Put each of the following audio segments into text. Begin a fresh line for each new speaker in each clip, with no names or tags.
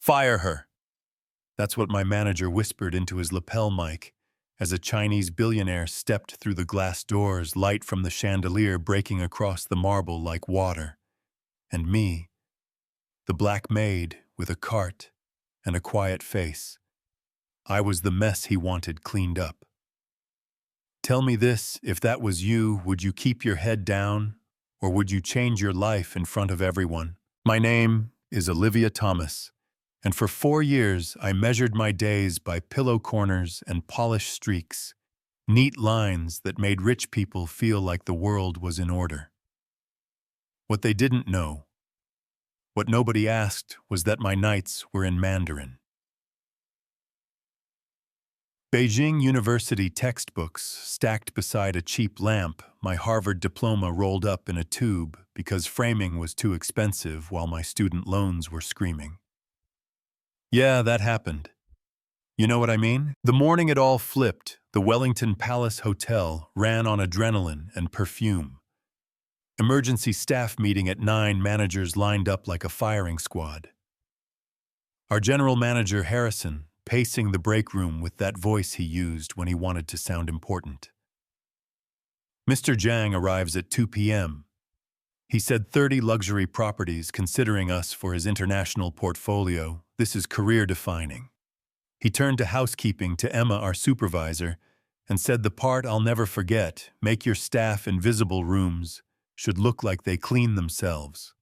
Fire her. That's what my manager whispered into his lapel mic as a Chinese billionaire stepped through the glass doors, light from the chandelier breaking across the marble like water. And me, the black maid with a cart and a quiet face. I was the mess he wanted cleaned up. Tell me this, if that was you, would you keep your head down, or would you change your life in front of everyone? My name is Olivia Thomas, and for 4 years I measured my days by pillow corners and polished streaks, neat lines that made rich people feel like the world was in order. What they didn't know, what nobody asked, was that my nights were in Mandarin. Beijing University textbooks stacked beside a cheap lamp, my Harvard diploma rolled up in a tube because framing was too expensive while my student loans were screaming. Yeah, that happened. You know what I mean? The morning it all flipped, the Wellington Palace Hotel ran on adrenaline and perfume. Emergency staff meeting at 9, managers lined up like a firing squad. Our general manager, Harrison, pacing the break room with that voice he used when he wanted to sound important. Mr. Zhang arrives at 2 p.m. He said 30 luxury properties considering us for his international portfolio. This is career-defining. He turned to housekeeping, to Emma, our supervisor, and said the part I'll never forget: make your staff invisible rooms should look like they clean themselves.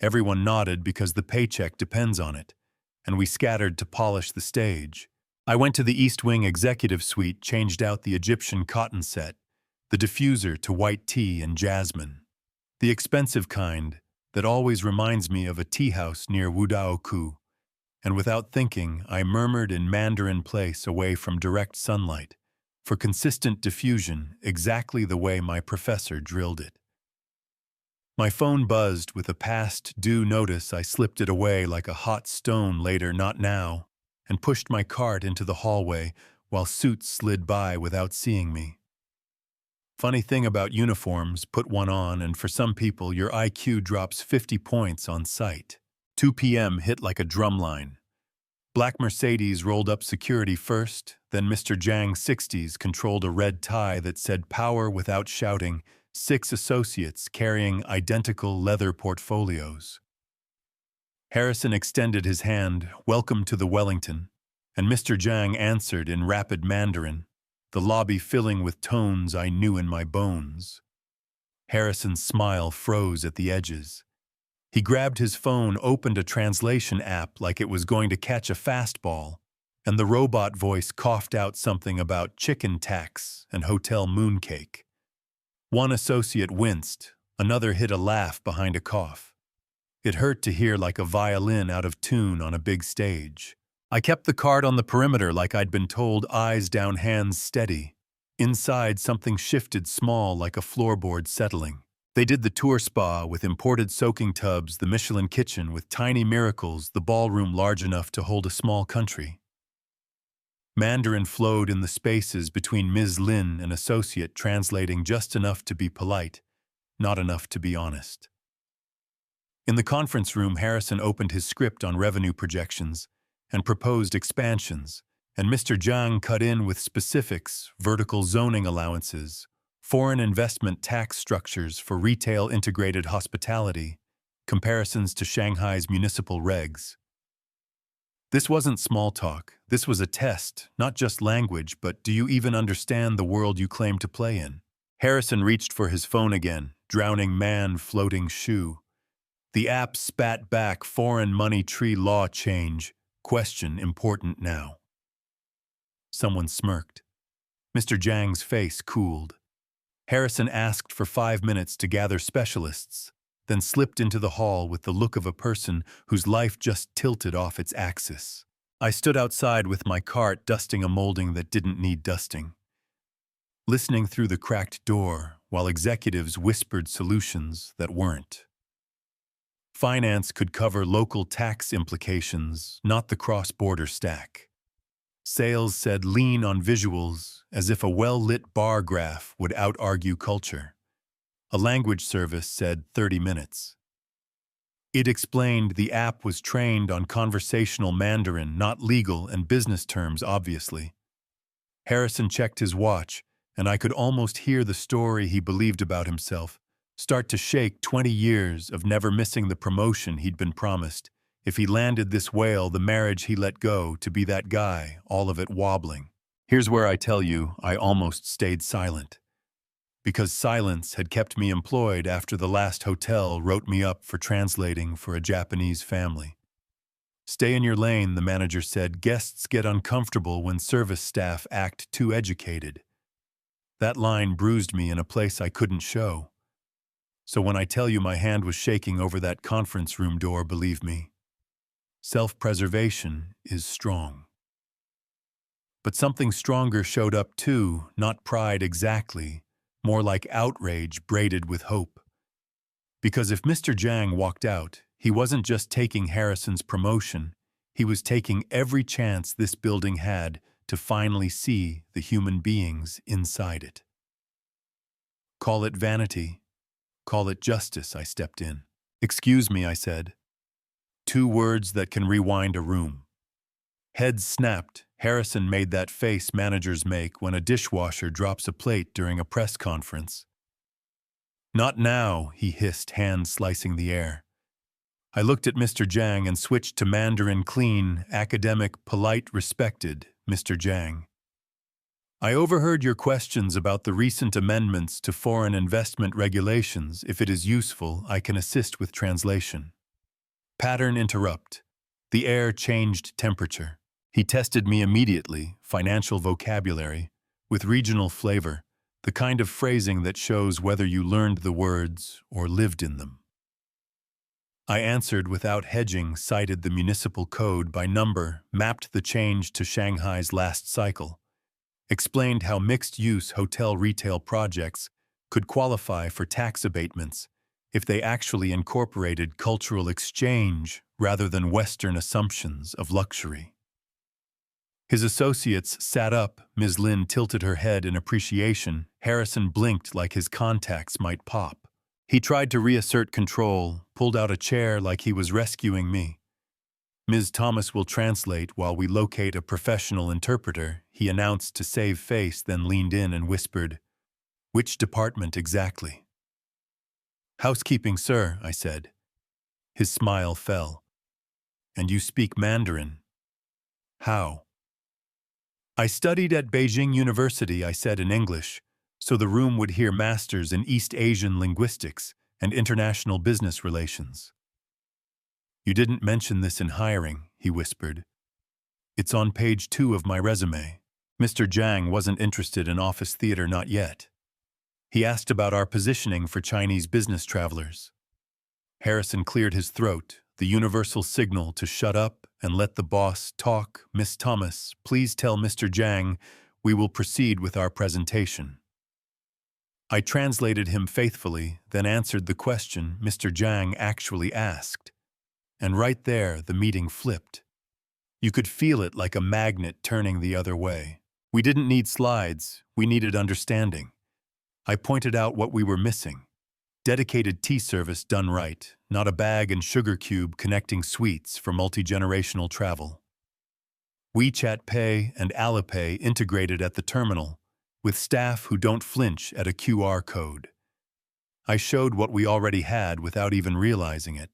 Everyone nodded because the paycheck depends on it, and we scattered to polish the stage. I went to the East Wing executive suite, changed out the Egyptian cotton set, the diffuser to white tea and jasmine. The expensive kind that always reminds me of a tea house near Wudaoku, and without thinking, I murmured in Mandarin place away from direct sunlight, for consistent diffusion exactly the way my professor drilled it. My phone buzzed with a past due notice. I slipped it away like a hot stone later, not now, and pushed my cart into the hallway while suits slid by without seeing me. Funny thing about uniforms, put one on and for some people your IQ drops 50 points on sight. 2 p.m. hit like a drumline. Black Mercedes rolled up security first, then Mr. Zhang's 60s controlled a red tie that said power without shouting, 6 associates carrying identical leather portfolios. Harrison extended his hand, welcome to the Wellington, and Mr. Zhang answered in rapid Mandarin, the lobby filling with tones I knew in my bones. Harrison's smile froze at the edges. He grabbed his phone, opened a translation app like it was going to catch a fastball, and the robot voice coughed out something about chicken tax and hotel mooncake. One associate winced, another hid a laugh behind a cough. It hurt to hear like a violin out of tune on a big stage. I kept the cart on the perimeter like I'd been told, eyes down, hands steady. Inside, something shifted small like a floorboard settling. They did the tour spa with imported soaking tubs, the Michelin kitchen with tiny miracles, the ballroom large enough to hold a small country. Mandarin flowed in the spaces between Ms. Lin and associate, translating just enough to be polite, not enough to be honest. In the conference room, Harrison opened his script on revenue projections and proposed expansions, and Mr. Zhang cut in with specifics, vertical zoning allowances, foreign investment tax structures for retail integrated hospitality, comparisons to Shanghai's municipal regs. This wasn't small talk. This was a test, not just language, but do you even understand the world you claim to play in? Harrison reached for his phone again, drowning man, floating shoe. The app spat back, foreign money tree law change, question important now. Someone smirked. Mr. Zhang's face cooled. Harrison asked for 5 minutes to gather specialists, then slipped into the hall with the look of a person whose life just tilted off its axis. I stood outside with my cart, dusting a molding that didn't need dusting, listening through the cracked door while executives whispered solutions that weren't. Finance could cover local tax implications, not the cross-border stack. Sales said lean on visuals, as if a well-lit bar graph would out-argue culture. A language service said 30 minutes. It explained the app was trained on conversational Mandarin, not legal and business terms, obviously. Harrison checked his watch, and I could almost hear the story he believed about himself start to shake. 20 years of never missing the promotion he'd been promised. If he landed this whale, the marriage he let go to be that guy, all of it wobbling. Here's where I tell you I almost stayed silent. Because silence had kept me employed after the last hotel wrote me up for translating for a Japanese family. Stay in your lane, the manager said. Guests get uncomfortable when service staff act too educated. That line bruised me in a place I couldn't show. So when I tell you my hand was shaking over that conference room door, believe me, self-preservation is strong. But something stronger showed up too, not pride exactly, more like outrage braided with hope. Because if Mr. Jiang walked out, he wasn't just taking Harrison's promotion, he was taking every chance this building had to finally see the human beings inside it. Call it vanity, call it justice, I stepped in. Excuse me, I said. 2 words that can rewind a room. Heads snapped. Harrison made that face managers make when a dishwasher drops a plate during a press conference. Not now, he hissed, hands slicing the air. I looked at Mr. Jiang and switched to Mandarin. Clean, academic, polite, respected, Mr. Jiang. I overheard your questions about the recent amendments to foreign investment regulations. If it is useful, I can assist with translation. Pattern interrupt. The air changed temperature. He tested me immediately, financial vocabulary, with regional flavor, the kind of phrasing that shows whether you learned the words or lived in them. I answered without hedging, cited the municipal code by number, mapped the change to Shanghai's last cycle, explained how mixed-use hotel retail projects could qualify for tax abatements if they actually incorporated cultural exchange rather than Western assumptions of luxury. His associates sat up. Ms. Lin tilted her head in appreciation. Harrison blinked like his contacts might pop. He tried to reassert control, pulled out a chair like he was rescuing me. Ms. Thomas will translate while we locate a professional interpreter, he announced to save face, then leaned in and whispered, "Which department exactly?" "Housekeeping, sir," I said. His smile fell. "And you speak Mandarin?" "How?" "I studied at Beijing University," I said in English, so the room would hear masters in East Asian linguistics and international business relations. "You didn't mention this in hiring," he whispered. "It's on page 2 of my resume." Mr. Jiang wasn't interested in office theater, not yet. He asked about our positioning for Chinese business travelers. Harrison cleared his throat, the universal signal to shut up and let the boss talk. "Miss Thomas, please tell Mr. Jiang we will proceed with our presentation." I translated him faithfully, then answered the question Mr. Jiang actually asked. And right there, the meeting flipped. You could feel it like a magnet turning the other way. We didn't need slides, we needed understanding. I pointed out what we were missing. Dedicated tea service done right, not a bag and sugar cube connecting suites for multi-generational travel. WeChat Pay and Alipay integrated at the terminal, with staff who don't flinch at a QR code. I showed what we already had without even realizing it.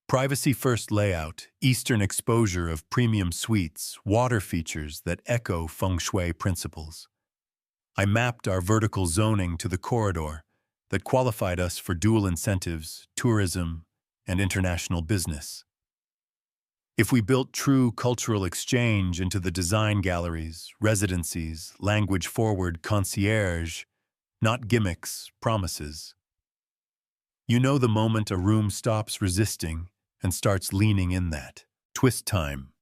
Privacy-first layout, Eastern exposure of premium suites, water features that echo feng shui principles. I mapped our vertical zoning to the corridor that qualified us for dual incentives, tourism, and international business. If we built true cultural exchange into the design galleries, residencies, language-forward concierge, not gimmicks, promises. You know the moment a room stops resisting and starts leaning in that. Twist time.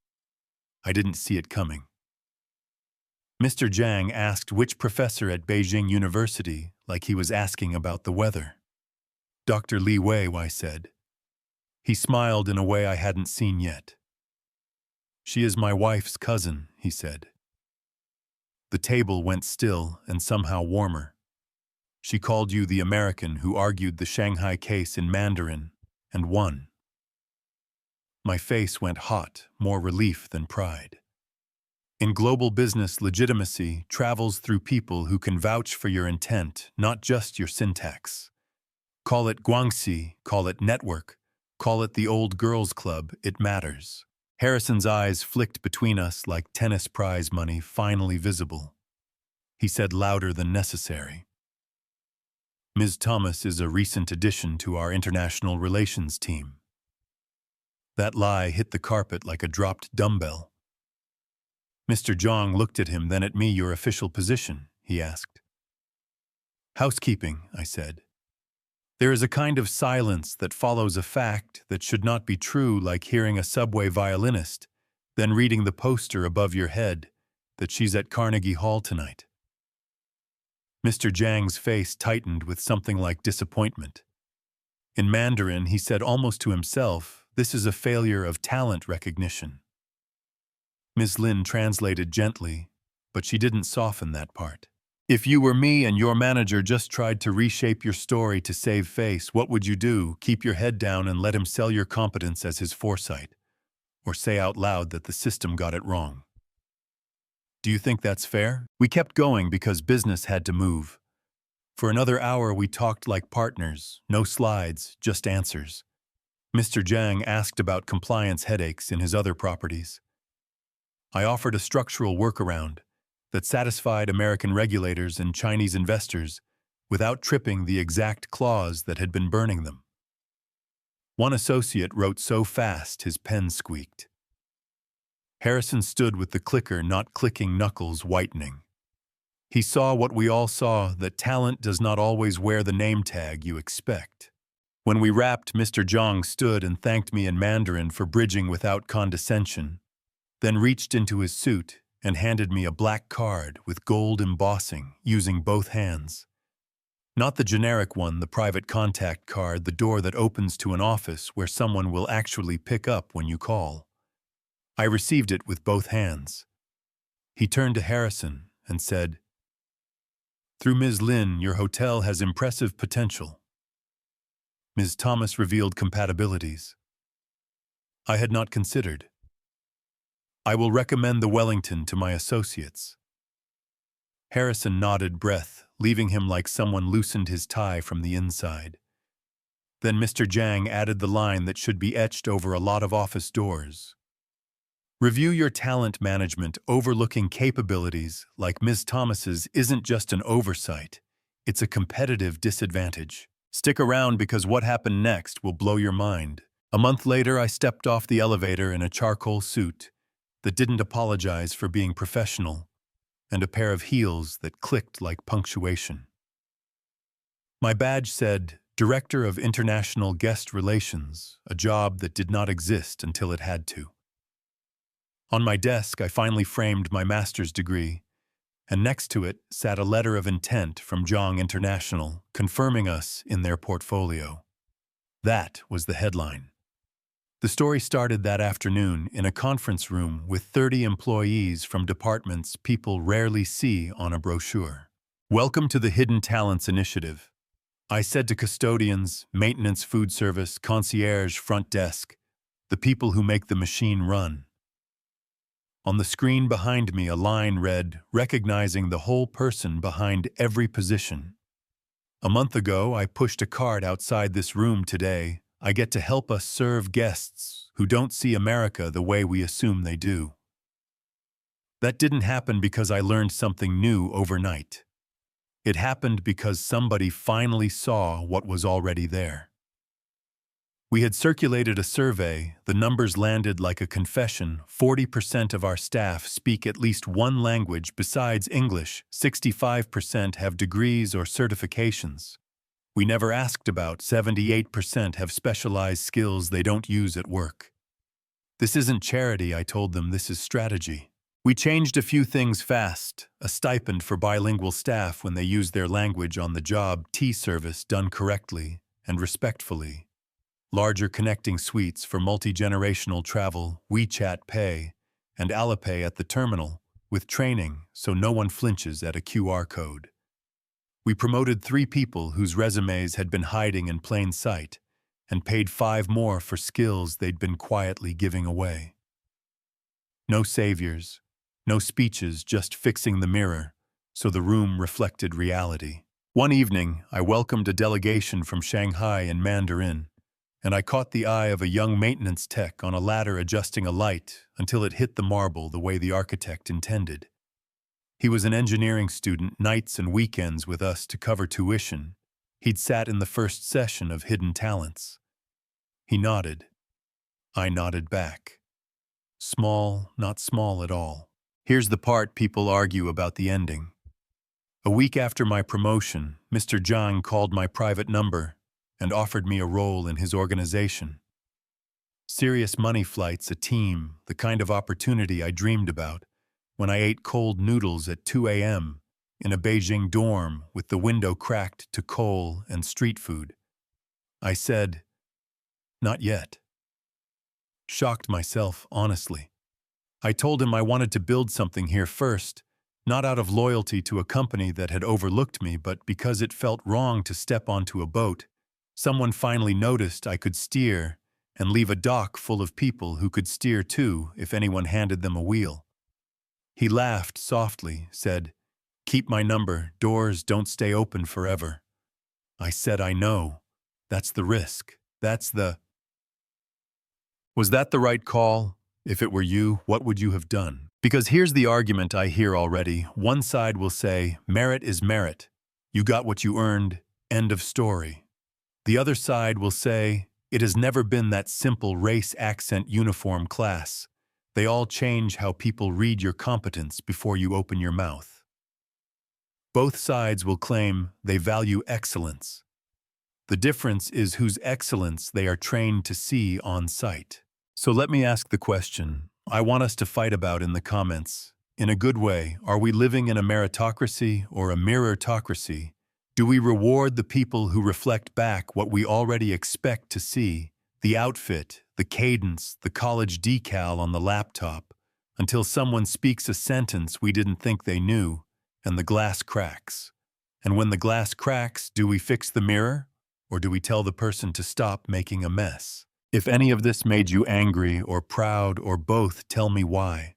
I didn't see it coming. Mr. Jiang asked which professor at Beijing University, like he was asking about the weather. "Dr. Li Wei," I said. He smiled in a way I hadn't seen yet. "She is my wife's cousin," he said. The table went still and somehow warmer. "She called you the American who argued the Shanghai case in Mandarin," and won. My face went hot, more relief than pride. In global business, legitimacy travels through people who can vouch for your intent, not just your syntax. Call it Guangxi, call it network, call it the old girls' club, it matters. Harrison's eyes flicked between us like tennis prize money finally visible. He said louder than necessary. Ms. Thomas is a recent addition to our international relations team. That lie hit the carpet like a dropped dumbbell. Mr. Zhang looked at him, then at me. Your official position, he asked. Housekeeping, I said. There is a kind of silence that follows a fact that should not be true, like hearing a subway violinist, then reading the poster above your head that she's at Carnegie Hall tonight. Mr. Zhang's face tightened with something like disappointment. In Mandarin, he said almost to himself, "This is a failure of talent recognition." Ms. Lin translated gently, but she didn't soften that part. If you were me and your manager just tried to reshape your story to save face, what would you do? Keep your head down and let him sell your competence as his foresight? Or say out loud that the system got it wrong? Do you think that's fair? We kept going because business had to move. For another hour we talked like partners, no slides, just answers. Mr. Zhang asked about compliance headaches in his other properties. I offered a structural workaround that satisfied American regulators and Chinese investors without tripping the exact clause that had been burning them. One associate wrote so fast his pen squeaked. Harrison stood with the clicker not clicking, knuckles whitening. He saw what we all saw, that talent does not always wear the name tag you expect. When we wrapped, Mr. Zhang stood and thanked me in Mandarin for bridging without condescension, then reached into his suit and handed me a black card with gold embossing using both hands. Not the generic one, the private contact card, the door that opens to an office where someone will actually pick up when you call. I received it with both hands. He turned to Harrison and said, "Through Ms. Lin, your hotel has impressive potential." Ms. Thomas revealed compatibilities I had not considered. I will recommend the Wellington to my associates. Harrison nodded, breath leaving him like someone loosened his tie from the inside. Then Mr. Zhang added the line that should be etched over a lot of office doors. Review your talent management. Overlooking capabilities like Ms. Thomas's isn't just an oversight, it's a competitive disadvantage. Stick around because what happened next will blow your mind. A month later, I stepped off the elevator in a charcoal suit that didn't apologize for being professional, and a pair of heels that clicked like punctuation. My badge said, Director of International Guest Relations, a job that did not exist until it had to. On my desk, I finally framed my master's degree, and next to it sat a letter of intent from Zhang International, confirming us in their portfolio. That was the headline. The story started that afternoon in a conference room with 30 employees from departments people rarely see on a brochure. Welcome to the Hidden Talents Initiative, I said to custodians, maintenance, food service, concierge, front desk, the people who make the machine run. On the screen behind me, a line read, recognizing the whole person behind every position. A month ago, I pushed a cart outside this room. Today, I get to help us serve guests who don't see America the way we assume they do. That didn't happen because I learned something new overnight. It happened because somebody finally saw what was already there. We had circulated a survey. The numbers landed like a confession. 40% of our staff speak at least one language besides English. 65% have degrees or certifications. We never asked about. 78% have specialized skills they don't use at work. This isn't charity, I told them, this is strategy. We changed a few things fast. A stipend for bilingual staff when they use their language on the job, tea service done correctly and respectfully. Larger connecting suites for multi-generational travel, WeChat Pay, and Alipay at the terminal, with training so no one flinches at a QR code. We promoted 3 people whose resumes had been hiding in plain sight, and paid 5 more for skills they'd been quietly giving away. No saviors, no speeches, just fixing the mirror, so the room reflected reality. One evening, I welcomed a delegation from Shanghai in Mandarin, and I caught the eye of a young maintenance tech on a ladder adjusting a light until it hit the marble the way the architect intended. He was an engineering student, nights and weekends with us to cover tuition. He'd sat in the first session of Hidden Talents. He nodded. I nodded back. Small, not small at all. Here's the part people argue about the ending. A week after my promotion, Mr. Zhang called my private number and offered me a role in his organization. Serious money flights, a team, the kind of opportunity I dreamed about when I ate cold noodles at 2 a.m. in a Beijing dorm with the window cracked to coal and street food. I said, "Not yet." Shocked myself, honestly. I told him I wanted to build something here first, not out of loyalty to a company that had overlooked me, but because it felt wrong to step onto a boat. Someone finally noticed I could steer and leave a dock full of people who could steer too if anyone handed them a wheel. He laughed softly, said, "Keep my number, doors don't stay open forever." I said, "I know. That's the risk. Was that the right call? If it were you, what would you have done? Because here's the argument I hear already. One side will say, merit is merit. You got what you earned, end of story. The other side will say, it has never been that simple race, accent, uniform, class. They all change how people read your competence before you open your mouth. Both sides will claim they value excellence. The difference is whose excellence they are trained to see on site. So let me ask the question I want us to fight about in the comments. In a good way, are we living in a meritocracy or a mirrortocracy? Do we reward the people who reflect back what we already expect to see, the outfit, the cadence, the college decal on the laptop, until someone speaks a sentence we didn't think they knew, and the glass cracks? And when the glass cracks, do we fix the mirror? Or do we tell the person to stop making a mess? If any of this made you angry or proud or both, tell me why.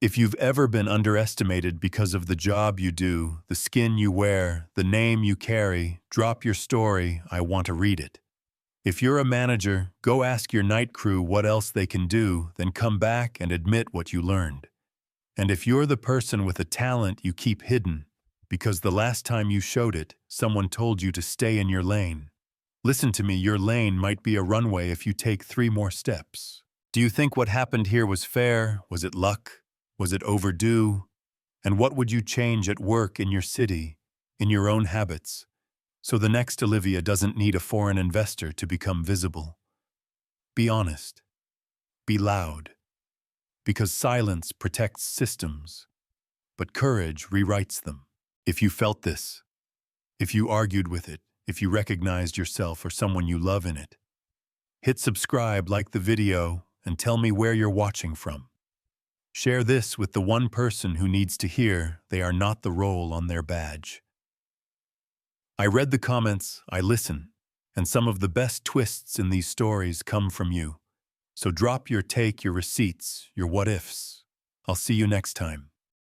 If you've ever been underestimated because of the job you do, the skin you wear, the name you carry, drop your story, I want to read it. If you're a manager, go ask your night crew what else they can do, then come back and admit what you learned. And if you're the person with a talent you keep hidden, because the last time you showed it, someone told you to stay in your lane. Listen to me, your lane might be a runway if you take 3 more steps. Do you think what happened here was fair? Was it luck? Was it overdue? And what would you change at work, in your city, in your own habits, so the next Olivia doesn't need a foreign investor to become visible? Be honest. Be loud. Because silence protects systems, but courage rewrites them. If you felt this, if you argued with it, if you recognized yourself or someone you love in it, hit subscribe, like the video, and tell me where you're watching from. Share this with the one person who needs to hear they are not the role on their badge. I read the comments, I listen, and some of the best twists in these stories come from you. So drop your take, your receipts, your what-ifs. I'll see you next time.